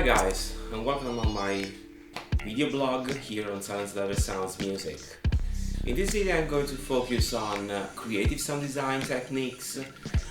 guys, and welcome on my video blog here on Silence+OtherSounds Music. In this video I'm going to focus on creative sound design techniques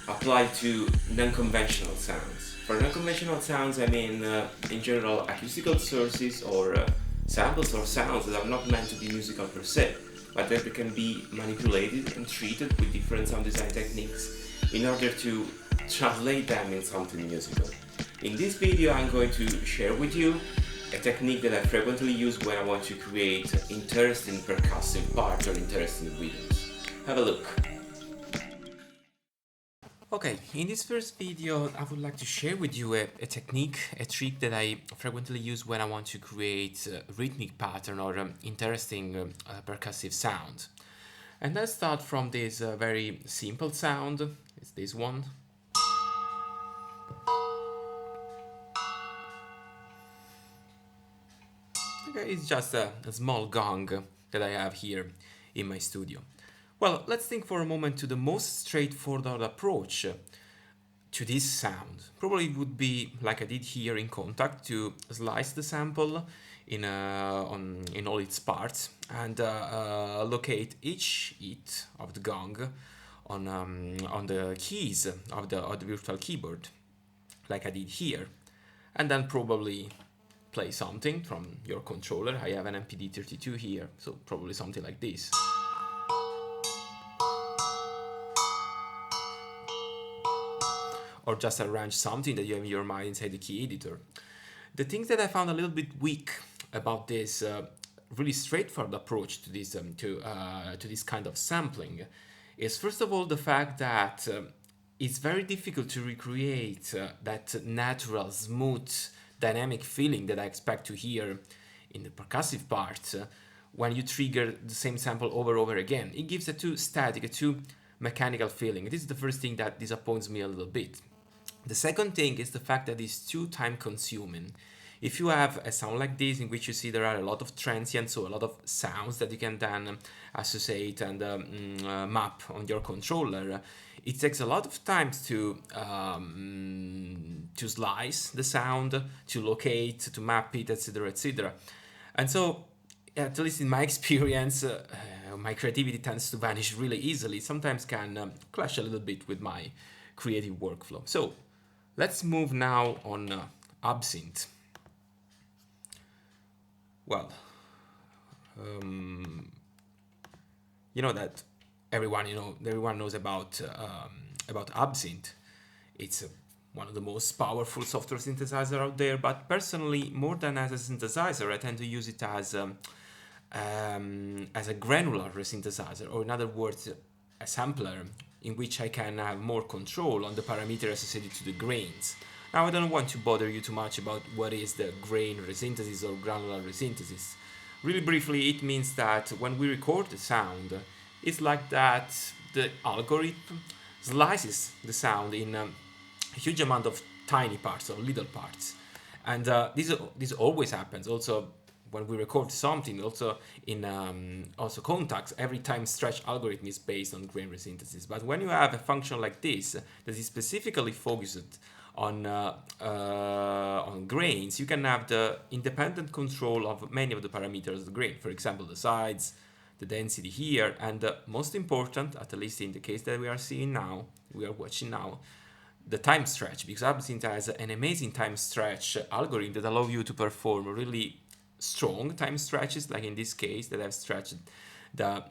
applied to non-conventional sounds. For non-conventional sounds I mean in general acoustical sources or samples or sounds that are not meant to be musical per se, but that they can be manipulated and treated with different sound design techniques in order to translate them in something musical. In this video I'm going to share with you a technique that I frequently use when I want to create interesting percussive parts or interesting rhythms. Have a look. Okay, in this first video I would like to share with you a technique, a trick that I frequently use when I want to create a rhythmic pattern or interesting percussive sound. And let's start from this very simple sound. It's this one. Okay, it's just a small gong that I have here in my studio. Well, let's think for a moment to the most straightforward approach to this sound. Probably it would be like I did here in Contact, to slice the sample in all its parts and locate each hit of the gong on the keys of the virtual keyboard, like I did here, and then probably play something from your controller. I have an MPD32 here, so probably something like this. Or just arrange something that you have in your mind inside the key editor. The things that I found a little bit weak about this really straightforward approach to this to this kind of sampling is, first of all, the fact that it's very difficult to recreate that natural, smooth, dynamic feeling that I expect to hear in the percussive parts when you trigger the same sample over and over again. It gives a too static, a too mechanical feeling. This is the first thing that disappoints me a little bit. The second thing is the fact that it's too time consuming. If you have a sound like this in which you see there are a lot of transients, so a lot of sounds that you can then associate and map on your controller, it takes a lot of time to slice the sound, to locate, to map it, etc., etc. And so, at least in my experience, my creativity tends to vanish really easily. Sometimes can clash a little bit with my creative workflow. So, let's move now on Absinthe. Well, you know that everyone knows about Absinthe. It's one of the most powerful software synthesizer out there. But personally, more than as a synthesizer, I tend to use it as a granular synthesizer, or in other words, a sampler in which I can have more control on the parameters associated to the grains. Now, I don't want to bother you too much about what is the grain resynthesis or granular resynthesis. Really briefly, it means that when we record the sound, it's like that the algorithm slices the sound in a huge amount of tiny parts or little parts. And this always happens. Also, when we record something, also in also Contacts, every time stretch algorithm is based on grain resynthesis. But when you have a function like this that is specifically focused on grains, you can have the independent control of many of the parameters of the grain. For example, the size, the density here, and most important, at least in the case that we are watching now, the time stretch, because Absinthe has an amazing time stretch algorithm that allow you to perform really strong time stretches, like in this case that I've stretched the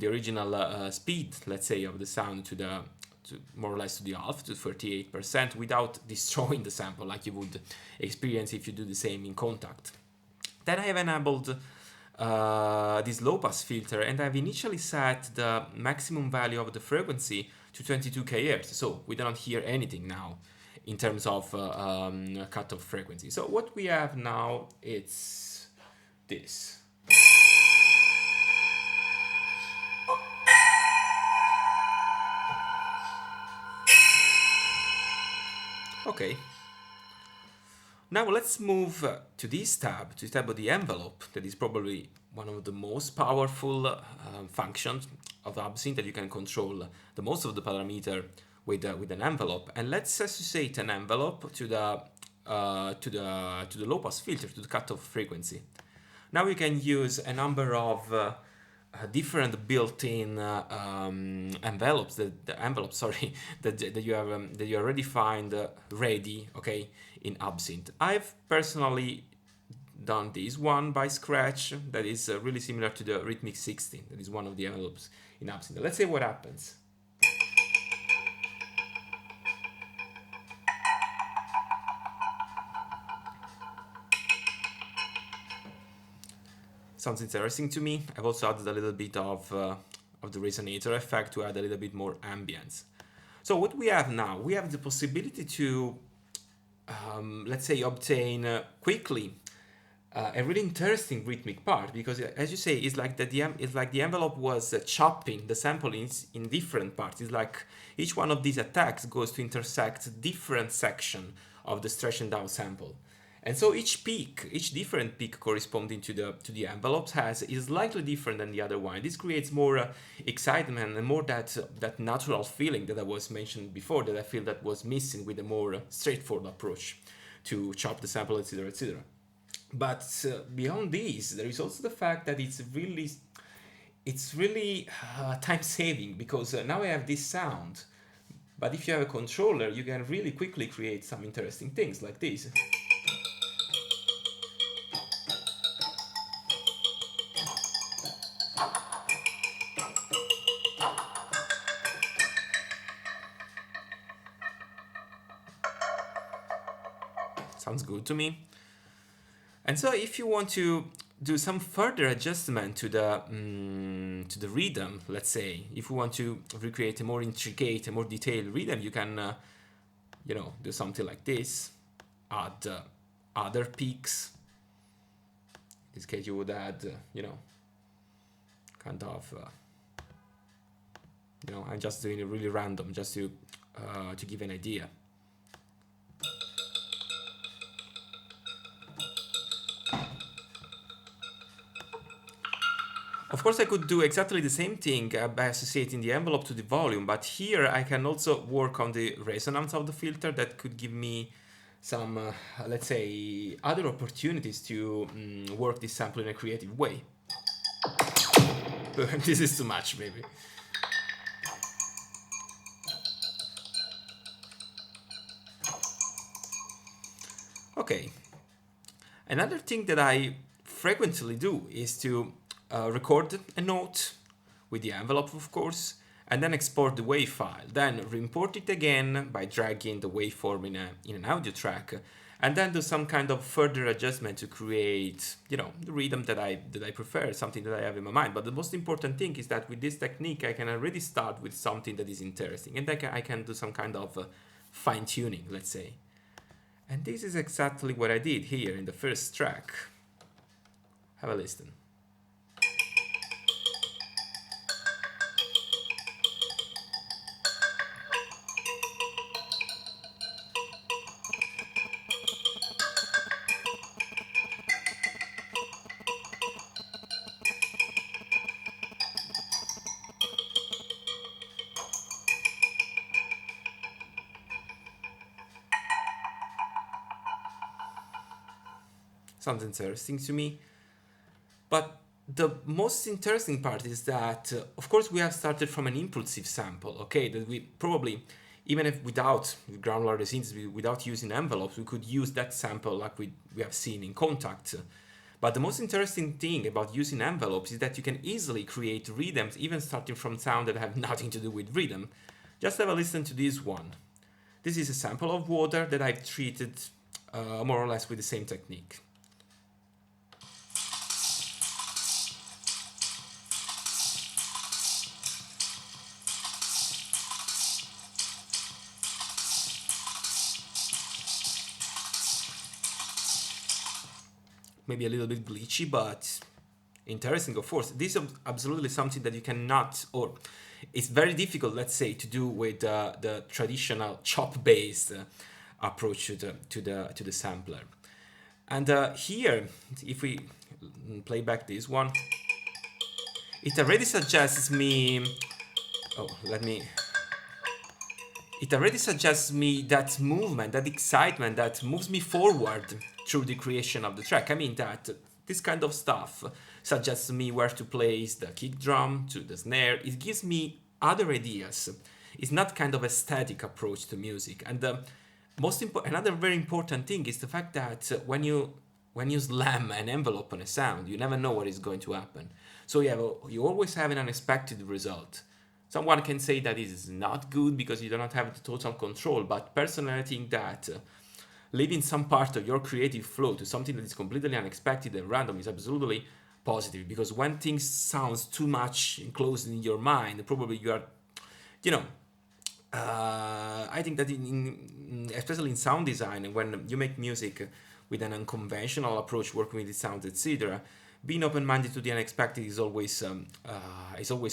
original speed, let's say, of the sound to more or less to the half, to 38%, without destroying the sample like you would experience if you do the same in Contact. Then I have enabled this low pass filter, and I've initially set the maximum value of the frequency to 22 kHz, so we don't hear anything now in terms of cutoff frequency. So what we have now is this. Okay. Now let's move to this tab, to the tab of the envelope, that is probably one of the most powerful functions of Absinthe, that you can control the most of the parameter with an envelope. And let's associate an envelope to the to the low pass filter, to the cutoff frequency. Now we can use a number of different built-in envelopes, the envelopes, sorry, that you already find ready, okay, in Absinthe. I've personally done this one by scratch that is really similar to the Rhythmic 16. That is one of the envelopes in Absinthe. Let's see what happens. Sounds interesting to me. I've also added a little bit of the resonator effect to add a little bit more ambience. So what we have now, we have the possibility to, let's say, obtain quickly a really interesting rhythmic part, because as you say, it's like the envelope was chopping the sample in different parts. It's like each one of these attacks goes to intersect different section of the stretch and down sample. And so each different peak corresponding to the envelopes is slightly different than the other one. This creates more excitement and more that natural feeling that I was mentioned before, that I feel that was missing with a more straightforward approach to chop the sample, etc., etc. But beyond this, there is also the fact that it's really time saving, because now I have this sound. But if you have a controller, you can really quickly create some interesting things like this. Sounds good to me. And so if you want to do some further adjustment to the rhythm, let's say, if you want to recreate a more intricate, a more detailed rhythm, you can, do something like this. Add other peaks. In this case, you would add, kind of, I'm just doing it really random, just to give an idea. Of course, I could do exactly the same thing by associating the envelope to the volume, but here I can also work on the resonance of the filter that could give me some, let's say, other opportunities to work this sample in a creative way. This is too much, maybe. Okay. Another thing that I frequently do is to record a note with the envelope, of course, and then export the WAV file. Then re-import it again by dragging the waveform in an audio track, and then do some kind of further adjustment to create, the rhythm that I prefer, something that I have in my mind. But the most important thing is that with this technique, I can already start with something that is interesting, and I can do some kind of fine-tuning, let's say. And this is exactly what I did here in the first track. Have a listen. Sounds interesting to me. But the most interesting part is that, of course, we have started from an impulsive sample, okay? That we probably, even if without granular resynthesis, without using envelopes, we could use that sample like we have seen in Contact. But the most interesting thing about using envelopes is that you can easily create rhythms, even starting from sound that have nothing to do with rhythm. Just have a listen to this one. This is a sample of water that I've treated more or less with the same technique. Maybe a little bit glitchy, but interesting, of course. This is absolutely something that you cannot, or it's very difficult, let's say, to do with the traditional chop-based approach to the sampler. And here, if we play back this one, it already suggests me. Oh, let me it already suggests me that movement, that excitement that moves me forward through the creation of the track. I mean that this kind of stuff suggests me where to place the kick drum to the snare. It gives me other ideas. It's not kind of a static approach to music. And another very important thing is the fact that when you slam an envelope on a sound, you never know what is going to happen. So you always have an unexpected result. Someone can say that it is not good because you do not have the total control, but personally I think that leaving some part of your creative flow to something that is completely unexpected and random is absolutely positive, because when things sounds too much enclosed in your mind, probably you are, you know, I think that especially in sound design, when you make music with an unconventional approach, working with the sounds, etc., being open-minded to the unexpected is always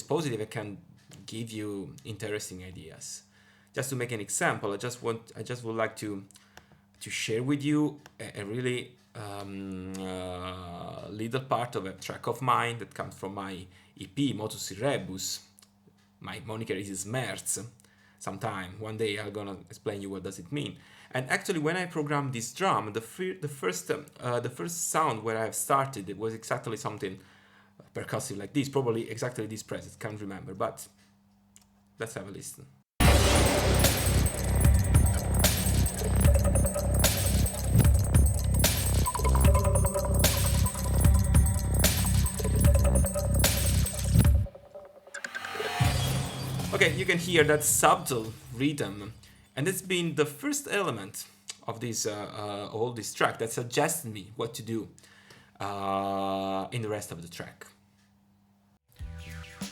positive. It can give you interesting ideas. Just to make an example, I just would like to share with you a really little part of a track of mine that comes from my EP Motus Rebus. My moniker is Smerz. One day I'm gonna explain you what does it mean. And actually, when I programmed this drum, the first sound where I have started, it was exactly something percussive like this, probably exactly this press. I can't remember, but let's have a listen. Okay, you can hear that subtle rhythm, and it's been the first element of this all this track that suggested me what to do in the rest of the track.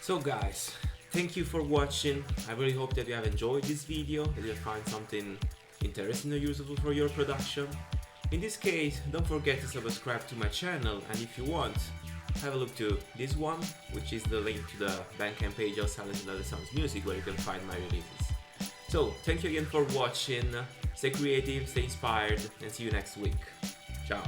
So guys, thank you for watching. I really hope that you have enjoyed this video, that you'll find something interesting or useful for your production. In this case, don't forget to subscribe to my channel, and if you want, have a look to this one, which is the link to the Bandcamp page of Silence+OtherSounds music, where you can find my releases. So, thank you again for watching, stay creative, stay inspired, and see you next week. Ciao!